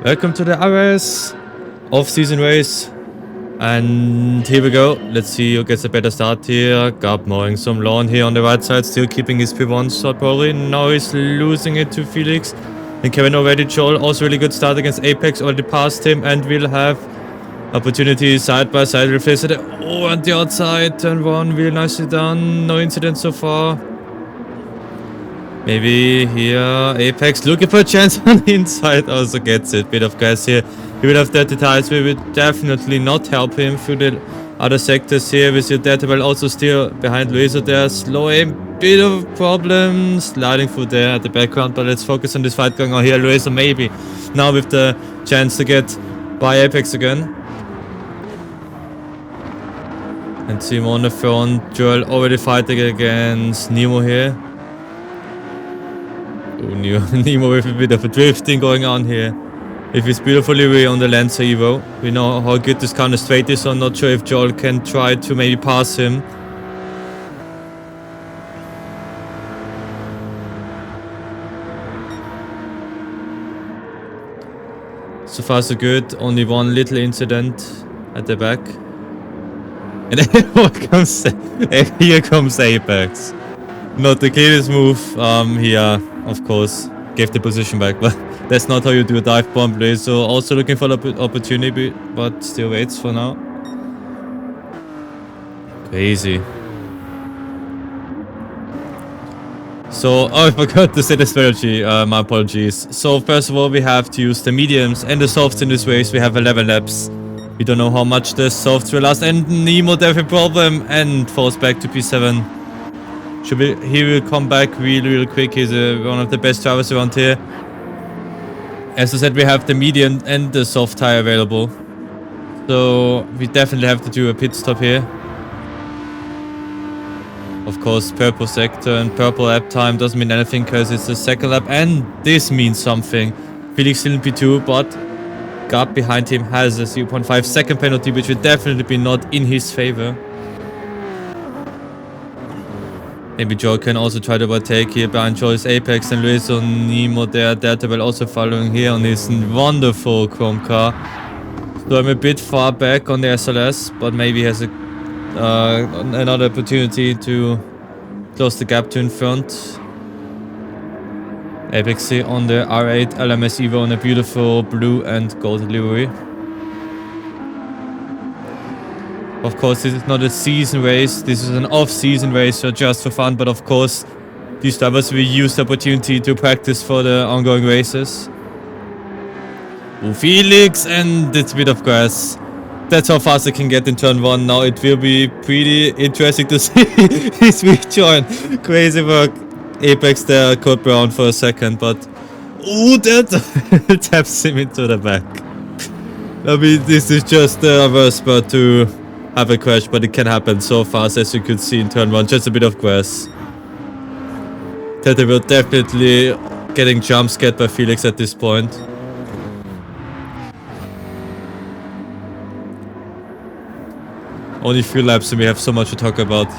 Welcome to the IRS Offseason race. And here we go. Let's see who gets a better start here. Gab mowing some lawn here on the right side. Still keeping his P1 shot probably. Now he's losing it to Felix. And Kevin already. Joel also really good start against Apex. Already passed him and will have opportunity side by side. Replace it. Oh, on the outside. Turn one. Really nicely done. No incident so far. Maybe here Apex looking for a chance on the inside. Also gets it. Bit of gas here. He will have dirty tires. We will definitely not help him through the other sectors here. With your dirty well also still behind Luiso there. Slow aim. Bit of problem. Sliding through there at the background. But let's focus on this fight going on here. Luiso maybe now with the chance to get by Apex again. And Timo on the front. Joel already fighting against Nemo here. Oh, Nemo with a bit of a drifting going on here. If it's beautifully way on the Lancer Evo. We know how good this counter straight is, so I'm not sure if Joel can try to maybe pass him. So far so good. Only one little incident at the back. And here comes Apex. Not the cleanest move. Here, of course, gave the position back, but that's not how you do a dive bomb play. So also looking for the opportunity, but still waits for now. Crazy. So, oh, I forgot to say the strategy. My apologies. So first of all, we have to use the mediums and the softs in this race. We have 11 laps. We don't know how much the softs will last. And Nemo definitely problem and falls back to P7. He will come back really quick. He's one of the best drivers around here. As I said, we have the medium and the soft tire available. So we definitely have to do a pit stop here. Of course, purple sector and purple lap time doesn't mean anything because it's the second lap. And this means something. Felix still in P2, but Gab behind him has a 0.5 second penalty, which will definitely be not in his favor. Maybe Joel can also try to overtake here. Behind Joel is Apex and Luiso Nemo there. Delta also following here on his wonderful chrome car. So I'm a bit far back on the SLS, but maybe has another opportunity to close the gap to in front. Apex here on the R8 LMS Evo on a beautiful blue and gold livery. Of course, this is not a season race. This is an off-season race, so just for fun. But of course, these drivers will use the opportunity to practice for the ongoing races. Oh, Felix, and it's a bit of grass. That's how fast I can get in turn 1. Now it will be pretty interesting to see his rejoin. Crazy work. Apex there, caught Brown for a second, but oh, that taps him into the back. I mean, this is just a reverse spot to have a crash, but it can happen so fast, as you could see in turn 1. Just a bit of grass. Tete will definitely getting jump scared by Felix at this point. Only few laps and we have so much to talk about.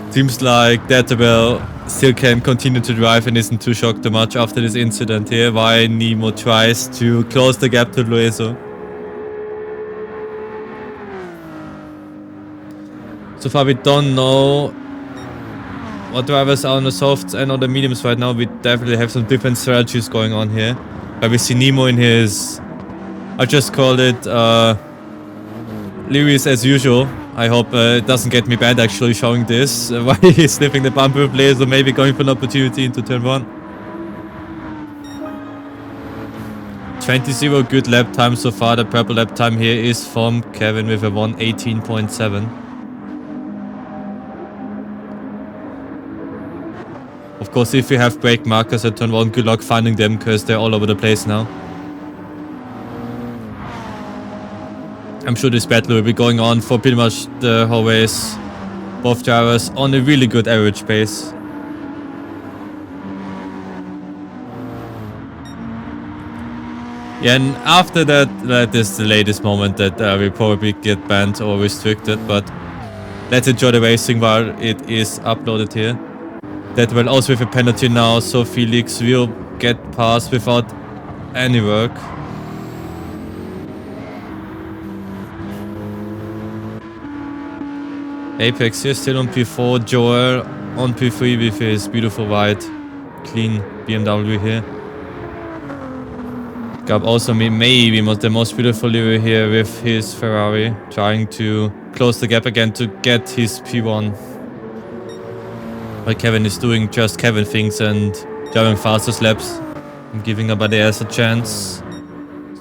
Seems like Databel still can continue to drive and isn't too shocked too much after this incident here. Why Nemo tries to close the gap to Luiso. So far we don't know what drivers are on the softs and on the mediums right now. We definitely have some different strategies going on here. But we see Nemo in his, I just called it Lewis as usual. I hope it doesn't get me banned actually showing this. While he's sniffing the bumper play, so maybe going for an opportunity into turn 1. 20-0 good lap time so far. The purple lap time here is from Kevin with a 1:18.7. Of course, if you have brake markers at turn 1, good luck finding them because they're all over the place now. I'm sure this battle will be going on for pretty much the whole race. Both drivers on a really good average pace. Yeah, and after that, that is the latest moment that we probably get banned or restricted, but let's enjoy the racing while it is uploaded here. That will also with a penalty now, so Felix will get past without any work. Apex here still on P4, Joel on P3 with his beautiful white, clean BMW here. Gab also maybe the most beautiful livery here with his Ferrari, trying to close the gap again to get his P1. But Kevin is doing just Kevin things and driving faster laps and giving everybody else a chance.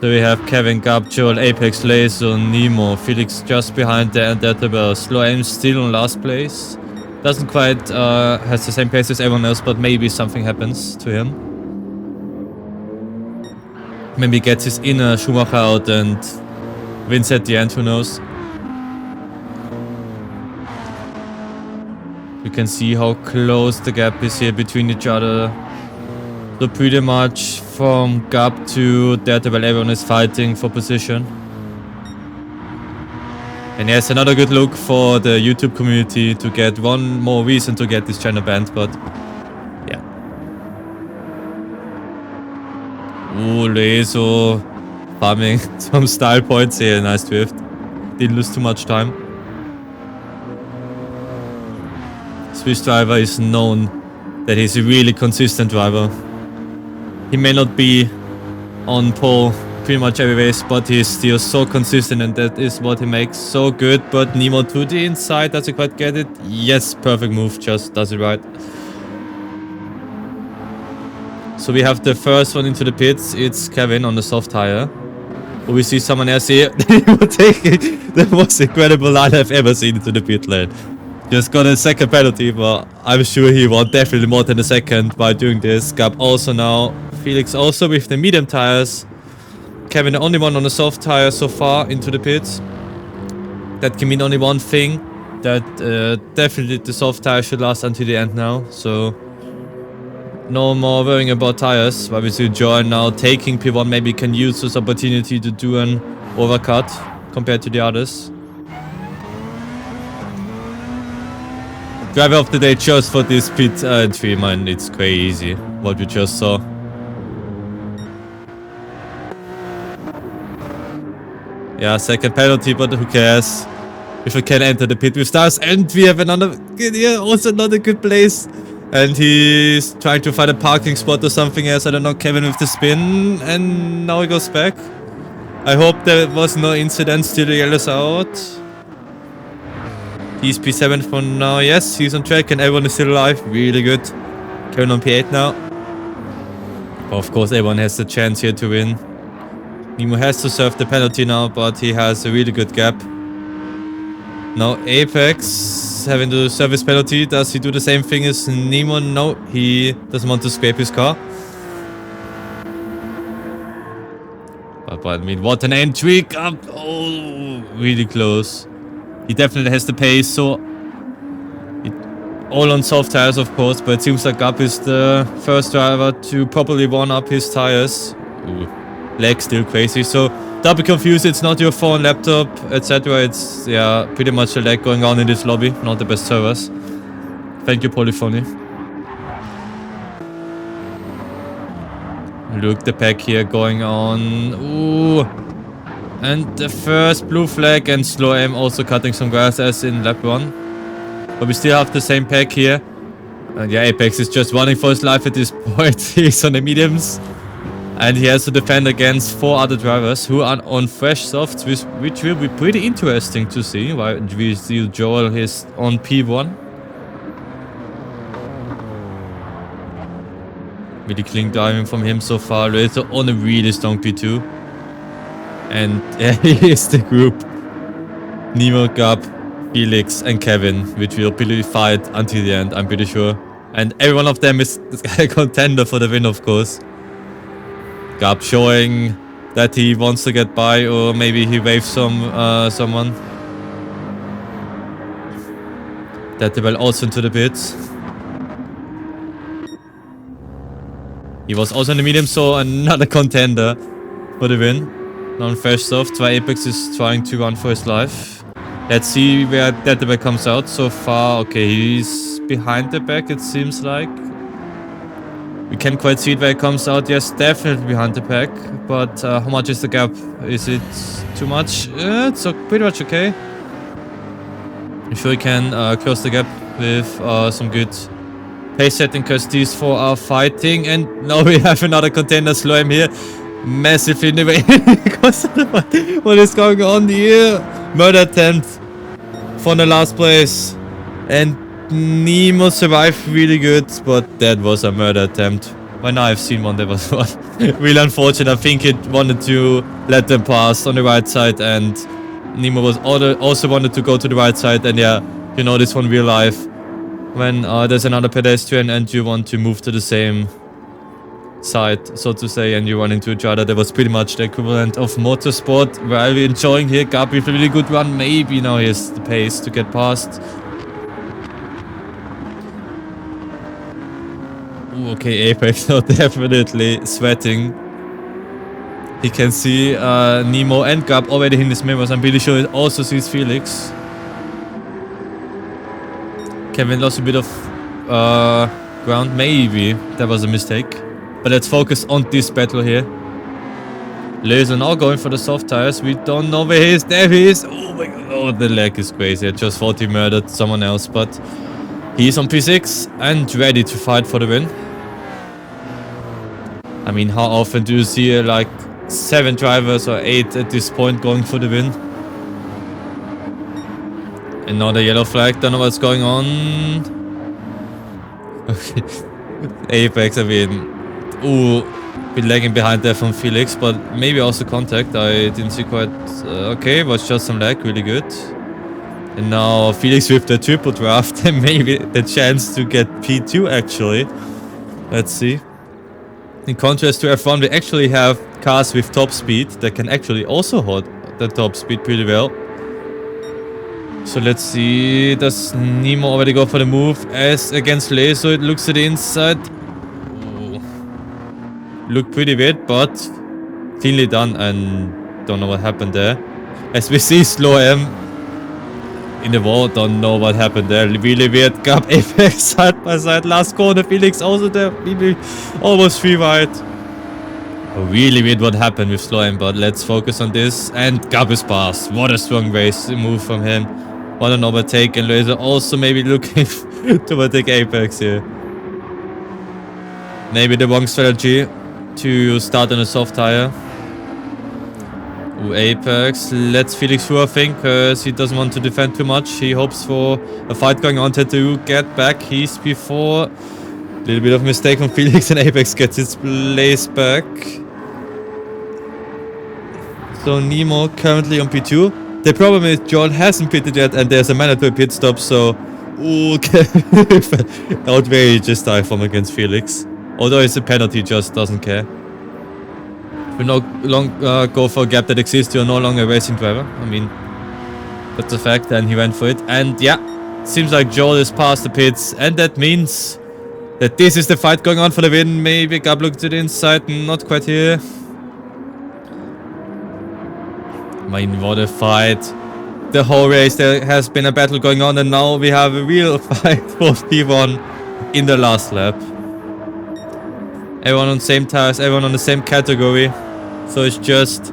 So we have Kevin, Gab, Joel, Apex, Laser, Nemo, Felix just behind the Undeadable. Slow aim still on last place. Doesn't quite has the same pace as everyone else, but maybe something happens to him. Maybe gets his inner Schumacher out and wins at the end, who knows. You can see how close the gap is here between each other. So pretty much from Gab to Daredevil, everyone is fighting for position. And yes, another good look for the YouTube community to get one more reason to get this channel banned, but yeah. Ooh, Leso farming some style points here, nice drift. Didn't lose too much time. Swiss driver is known that he's a really consistent driver. He may not be on pole pretty much every race, but he's still so consistent, and that is what he makes so good. But Nemo to the inside, does he quite get it? Yes, perfect move, just does it right. So we have the first one into the pits. It's Kevin on the soft tire. But we see someone else here. Taking the most incredible line I've ever seen into the pit lane. Just got a second penalty, but I'm sure he won definitely more than a second by doing this. Gab also now. Felix also with the medium tires. Kevin the only one on the soft tire so far into the pits. That can mean only one thing. That definitely the soft tire should last until the end now. So no more worrying about tires. While we see Joel now taking P1, maybe can use this opportunity to do an overcut compared to the others. Driver of the day just for this pit entry, man. It's crazy what we just saw. Yeah, second penalty, but who cares? If we can enter the pit with stars, and we have another, yeah, also not a good place. And he's trying to find a parking spot or something else. I don't know, Kevin with the spin, and now he goes back. I hope there was no incident, still the yellow's out. He's P7 for now. Yes, he's on track and everyone is still alive. Really good. Kevin on P8 now. Of course, everyone has the chance here to win. Nemo has to serve the penalty now, but he has a really good gap. Now Apex having the service penalty. Does he do the same thing as Nemo? No, he doesn't want to scrape his car. But I mean, what an entry! Oh, really close. He definitely has the pace, so all on soft tires, of course, but it seems like Gab is the first driver to properly warm up his tires. Ooh, leg still crazy, so don't be confused, it's not your phone, laptop, etc. It's, yeah, pretty much a lag going on in this lobby, not the best servers. Thank you, Polyphony. Look, the pack here going on. Ooh. And the first blue flag and slow aim also cutting some grass as in lap 1. But we still have the same pack here. And yeah, Apex is just running for his life at this point. He's on the mediums. And he has to defend against 4 other drivers who are on fresh softs, which will be pretty interesting to see. While we see Joel is on P1. Really clean driving from him so far. Later on a really strong P2. And here's the group. Nemo, Gab, Felix and Kevin, which will be fight until the end, I'm pretty sure. And every one of them is a contender for the win, of course. Gab showing that he wants to get by, or maybe he waves someone. That they will also into the pits. He was also in the medium, so another contender for the win. On fresh soft, while Apex is trying to run for his life. Let's see where Deadable comes out so far. Okay, he's behind the back, it seems like. We can't quite see it where it comes out. Yes, definitely behind the pack. But how much is the gap? Is it too much? It's pretty much okay. I'm sure we can close the gap with some good pace setting, because these four are fighting. And now we have another contender, slow him here. Massively in the way. What is going on here? Murder attempt for the last place. And Nemo survived really good, but that was a murder attempt. By now I've seen one that was one. Really unfortunate. I think it wanted to let them pass on the right side, and Nemo was also wanted to go to the right side. And yeah, you know this one real life. When there's another pedestrian and you want to move to the same side, so to say, and you run into each other. That was pretty much the equivalent of motorsport. While we're enjoying here, Gab with a really good run. Maybe now he has the pace to get past. Ooh, okay, Apex now definitely sweating. He can see Nemo and Gab already in his mirrors. I'm pretty sure he also sees Felix. Kevin lost a bit of ground. Maybe that was a mistake. But let's focus on this battle here. Laser now going for the soft tires. We don't know where he is. There he is. Oh my god. Oh, the lag is crazy. I just thought he murdered someone else. But he's on P6 and ready to fight for the win. I mean, how often do you see like 7 drivers or 8 at this point going for the win? And now the yellow flag. Don't know what's going on. Okay. Apex, I mean... Ooh, been lagging behind there from Felix, but maybe also contact. I didn't see quite... okay, was just some lag, really good. And now Felix with the triple draft, and maybe the chance to get P2 actually. Let's see. In contrast to F1, we actually have cars with top speed that can actually also hold the top speed pretty well. So let's see, does Nemo already go for the move? As against Laser, it looks at the inside. Look pretty weird, but cleanly done, and don't know what happened there. As we see Slow M in the wall, don't know what happened there. Really weird. Gab Apex side by side. Last corner, Felix also there. Maybe almost 3 wide. Really weird what happened with Slow M, but let's focus on this. And Gab is passed. What a strong race move from him. What an overtake, and Laser also maybe looking to overtake Apex here. Maybe the wrong strategy to start on a soft tire. Ooh, Apex lets Felix through, I think, because he doesn't want to defend too much. He hopes for a fight going on to get back. He's before. Little bit of mistake from Felix, and Apex gets his place back. So Nemo currently on P2. The problem is John hasn't pitted yet, and there's a mandatory pit stop, so... Ooh, outrageous dive from against Felix. Although it's a penalty, just doesn't care. We no longer go for a gap that exists, you're no longer a racing driver. I mean, that's a fact, and he went for it. And yeah, seems like Joel is past the pits, and that means that this is the fight going on for the win. Maybe Gab looked to the inside, not quite here. I mean, what a fight. The whole race, there has been a battle going on, and now we have a real fight for P1 in the last lap. Everyone on the same tires, everyone on the same category. So it's just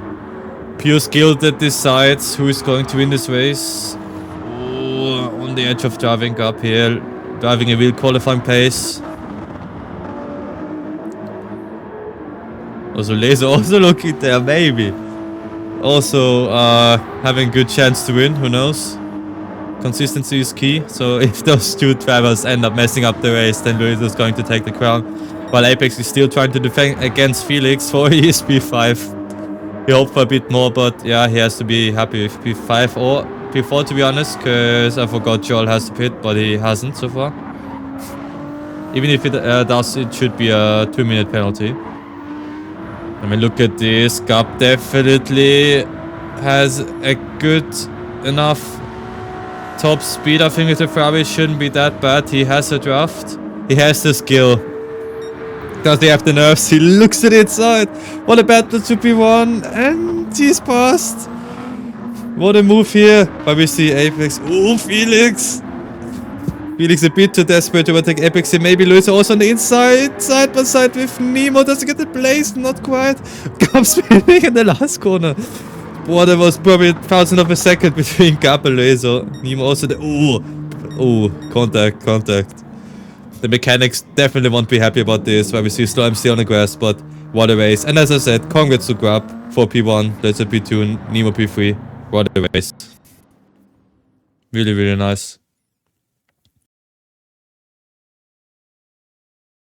pure skill that decides who is going to win this race. Ooh, on the edge of driving up here. Driving a real qualifying pace. Also Laser also looking there, maybe. Also having a good chance to win, who knows. Consistency is key, so if those 2 drivers end up messing up the race, then Laser is going to take the crown. While Apex is still trying to defend against Felix for his P5. He hoped for a bit more, but yeah, he has to be happy with P5 or P4 to be honest, because I forgot Joel has to pit, but he hasn't so far. Even if it does, it should be a 2-minute penalty. I mean, look at this. Gab definitely has a good enough top speed. I think with the Ferrari shouldn't be that bad. He has a draft. He has the skill. Does he have the nerves? He looks at the inside. What a battle to be won. And he's passed. What a move here. But we see Apex. Oh, Felix. Felix a bit too desperate to overtake Epic. Maybe Loser also on the inside. Side by side with Nemo. Doesn't get the place. Not quite. Comes spinning in the last corner. Boah, there was probably 1,000 of a second between Gap and Loser. Nemo also the... Ooh. Contact. The mechanics definitely won't be happy about this. Where we see Slow MC on the grass. But what a race. And as I said, congrats to Grab for P1. Loser P2. Nemo P3. What a race. Really, really nice.